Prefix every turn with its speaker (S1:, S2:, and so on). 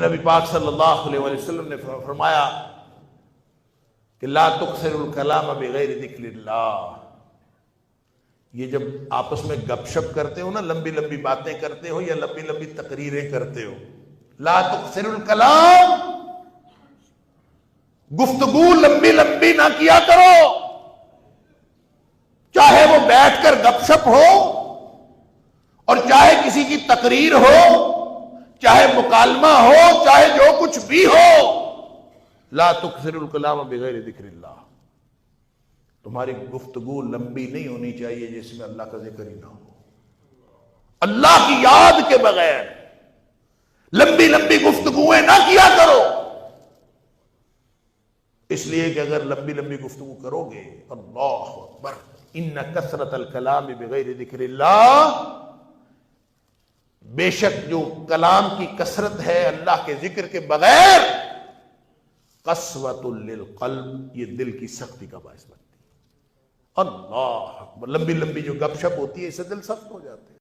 S1: نبی پاک صلی اللہ علیہ وسلم نے فرمایا کہ لا تکثر الکلام بغیر ذکر اللہ. یہ جب آپس میں گپ شپ کرتے ہو نا، لمبی لمبی باتیں کرتے ہو یا لمبی لمبی تقریریں کرتے ہو، لا تکثر الکلام، گفتگو لمبی لمبی نہ کیا کرو. چاہے وہ بیٹھ کر گپ شپ ہو اور چاہے کسی کی تقریر ہو، چاہے مکالمہ ہو، چاہے جو کچھ بھی ہو، لا تکثر الکلام بغیر ذکر اللہ. تمہاری گفتگو لمبی نہیں ہونی چاہیے جس میں اللہ کا ذکر ہی نہ ہو. اللہ کی یاد کے بغیر لمبی لمبی گفتگویں نہ کیا کرو. اس لیے کہ اگر لمبی لمبی گفتگو کرو گے، اللہ اکبر، ان کثرت الکلام بغیر ذکر اللہ، بے شک جو کلام کی کثرت ہے اللہ کے ذکر کے بغیر، قسوۃ للقلب، یہ دل کی سختی کا باعث بنتی ہے. اللہ اکبر، لمبی لمبی جو گپ شپ ہوتی ہے اس سے دل سخت ہو جاتے ہیں.